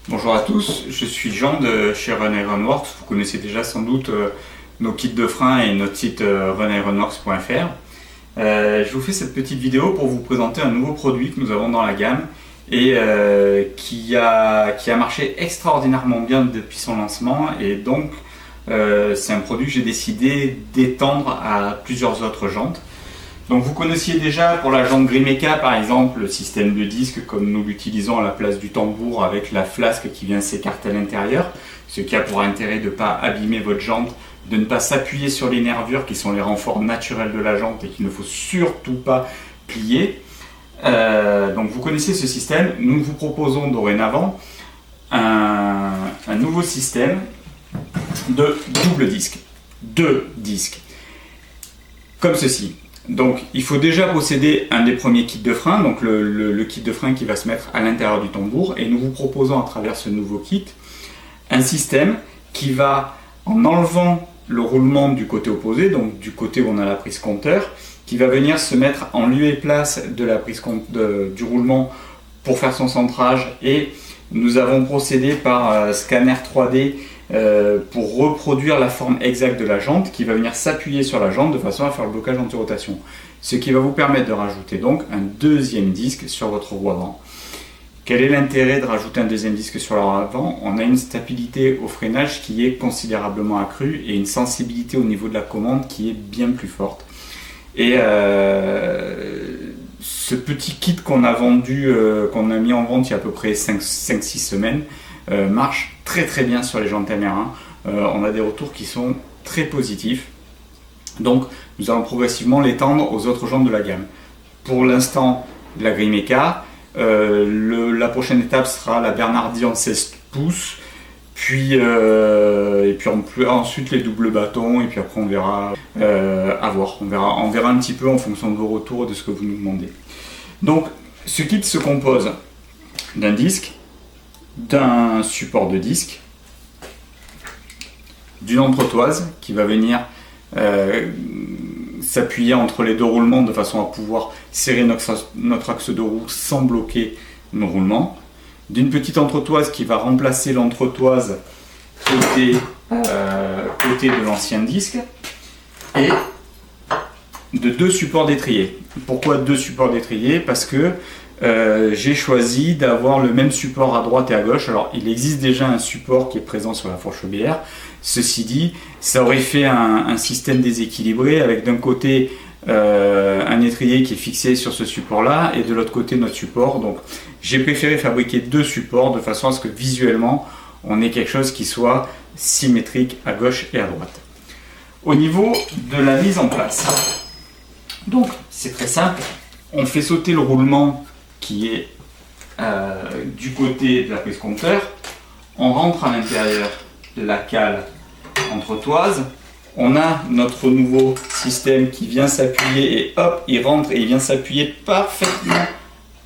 Bonjour à tous, je suis Jean de chez Run Iron Works. Vous connaissez déjà sans doute nos kits de frein et notre site runironworks.fr. Je vous fais cette petite vidéo pour vous présenter un nouveau produit que nous avons dans la gamme et qui a marché extraordinairement bien depuis son lancement, et donc c'est un produit que j'ai décidé d'étendre à plusieurs autres jantes. Donc vous connaissiez déjà pour la jante Grimeca par exemple le système de disque comme nous l'utilisons à la place du tambour avec la flasque qui vient s'écarter à l'intérieur, ce qui a pour intérêt de ne pas abîmer votre jante, de ne pas s'appuyer sur les nervures qui sont les renforts naturels de la jante et qu'il ne faut surtout pas plier. Donc vous connaissez ce système. Nous vous proposons dorénavant un nouveau système de double disque, deux disques, comme ceci. Donc il faut déjà posséder un des premiers kits de frein, donc le kit de frein qui va se mettre à l'intérieur du tambour, et nous vous proposons à travers ce nouveau kit un système qui va, en enlevant le roulement du côté opposé, donc du côté où on a la prise compteur, qui va venir se mettre en lieu et place de la prise du roulement pour faire son centrage, et nous avons procédé par scanner 3D pour reproduire la forme exacte de la jante qui va venir s'appuyer sur la jante de façon à faire le blocage anti-rotation. Ce qui va vous permettre de rajouter donc un deuxième disque sur votre roue avant. Quel est l'intérêt de rajouter un deuxième disque sur la roue avant? On a une stabilité au freinage qui est considérablement accrue et une sensibilité au niveau de la commande qui est bien plus forte. Et ce petit kit qu'on a vendu, qu'on a mis en vente il y a à peu près 5-6 semaines, marche très bien sur les jantes M1. On a des retours qui sont très positifs. Donc nous allons progressivement l'étendre aux autres jantes de la gamme. Pour l'instant, la Grimeca, la prochaine étape sera la Bernardi en 16 pouces, puis ensuite les doubles bâtons, et puis après on verra à voir. On verra un petit peu en fonction de vos retours et de ce que vous nous demandez. Donc ce kit se compose d'un disque, d'un support de disque, d'une entretoise qui va venir s'appuyer entre les deux roulements de façon à pouvoir serrer notre axe de roue sans bloquer nos roulements, d'une petite entretoise qui va remplacer l'entretoise côté de l'ancien disque, et de deux supports d'étrier. Pourquoi deux supports d'étrier? Parce que j'ai choisi d'avoir le même support à droite et à gauche. Alors il existe déjà un support qui est présent sur la fourche bière. Ceci dit, ça aurait fait un système déséquilibré avec d'un côté un étrier qui est fixé sur ce support là et de l'autre côté notre support. Donc j'ai préféré fabriquer deux supports de façon à ce que visuellement on ait quelque chose qui soit symétrique à gauche et à droite. Au niveau de la mise en place, donc c'est très simple, on fait sauter le roulement qui est du côté de la prise compteur, on rentre à l'intérieur de la cale entretoise, on a notre nouveau système qui vient s'appuyer et hop, il rentre et il vient s'appuyer parfaitement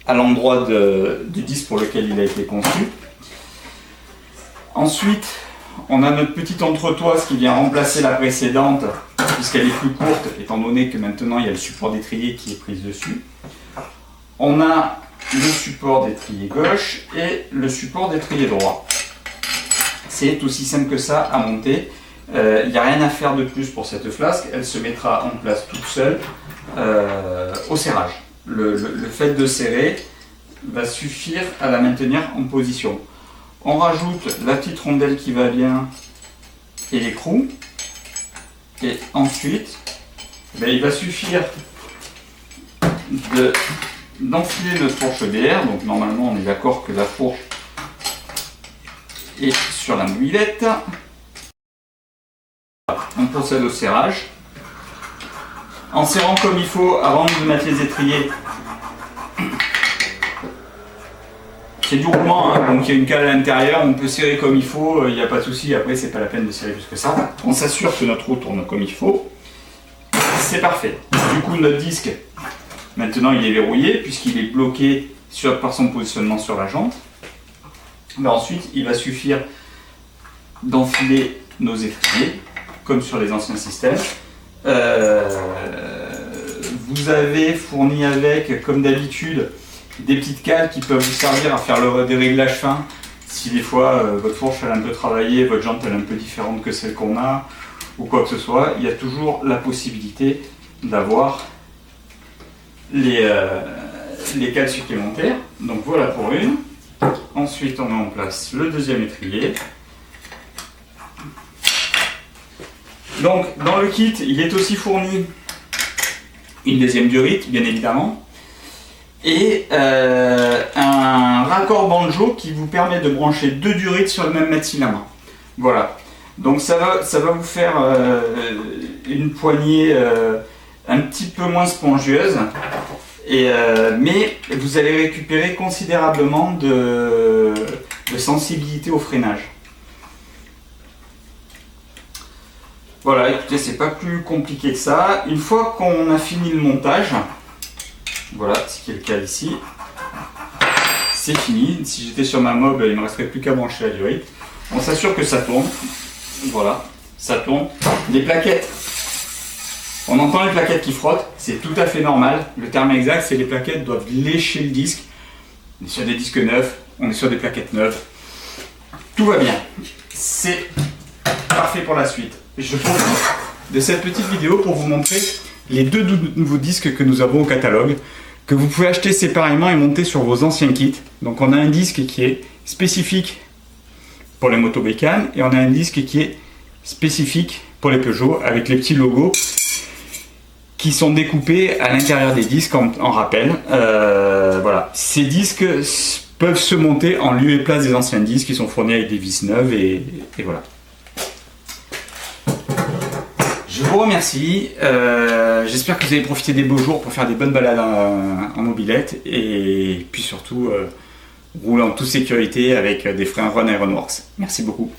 à l'endroit du disque pour lequel il a été conçu. Ensuite, on a notre petite entretoise qui vient remplacer la précédente puisqu'elle est plus courte étant donné que maintenant il y a le support d'étrier qui est pris dessus. On a le support d'étrier gauche et le support d'étrier droit. C'est aussi simple que ça à monter. Il n'y a rien à faire de plus pour cette flasque. Elle se mettra en place toute seule au serrage. Le fait de serrer va suffire à la maintenir en position. On rajoute la petite rondelle qui va bien et l'écrou. Et ensuite, il va suffire d'enfiler notre fourche BR. Donc normalement on est d'accord que la fourche est sur la mobilette. On procède au serrage. En serrant comme il faut avant de mettre les étriers. C'est du roulement, hein, donc il y a une cale à l'intérieur, on peut serrer comme il faut, il n'y a pas de souci, après c'est pas la peine de serrer plus que ça. On s'assure que notre roue tourne comme il faut. C'est parfait. Du coup notre disque, maintenant il est verrouillé puisqu'il est bloqué par son positionnement sur la jante. Mais ensuite il va suffire d'enfiler nos étriers comme sur les anciens systèmes. Vous avez fourni avec, comme d'habitude, des petites cales qui peuvent vous servir à faire des réglages fins Si des fois votre fourche elle est un peu travaillée, votre jante elle est un peu différente que celle qu'on a, ou quoi que ce soit, il y a toujours la possibilité d'avoir les cales supplémentaires. Donc voilà pour une. Ensuite on met en place le deuxième étrier. Donc dans le kit il est aussi fourni une deuxième durite bien évidemment, et un raccord banjo qui vous permet de brancher deux durites sur le même mètre filament. Voilà, donc ça va vous faire une poignée un petit peu moins spongieuse, mais vous allez récupérer considérablement de sensibilité au freinage. Voilà, écoutez, c'est pas plus compliqué que ça. Une fois qu'on a fini le montage, voilà, ce qui est le cas ici, c'est fini. Si j'étais sur ma mob, il ne me resterait plus qu'à brancher la durite. On s'assure que ça tourne. Voilà, ça tourne. Les plaquettes, on entend les plaquettes qui frottent, c'est tout à fait normal. Le terme exact, c'est les plaquettes doivent lécher le disque. On est sur des disques neufs, on est sur des plaquettes neuves. Tout va bien. C'est parfait pour la suite. Je profite de cette petite vidéo pour vous montrer les deux nouveaux disques que nous avons au catalogue, que vous pouvez acheter séparément et monter sur vos anciens kits. Donc on a un disque qui est spécifique pour les motos bécanes et on a un disque qui est spécifique pour les Peugeot avec les petits logos qui sont découpés à l'intérieur des disques en rappel. Voilà, ces disques peuvent se monter en lieu et place des anciens disques qui sont fournis avec des vis neuves et voilà. Je vous remercie, j'espère que vous avez profité des beaux jours pour faire des bonnes balades en mobilette et puis surtout rouler en toute sécurité avec des freins Run Ironworks. Merci beaucoup.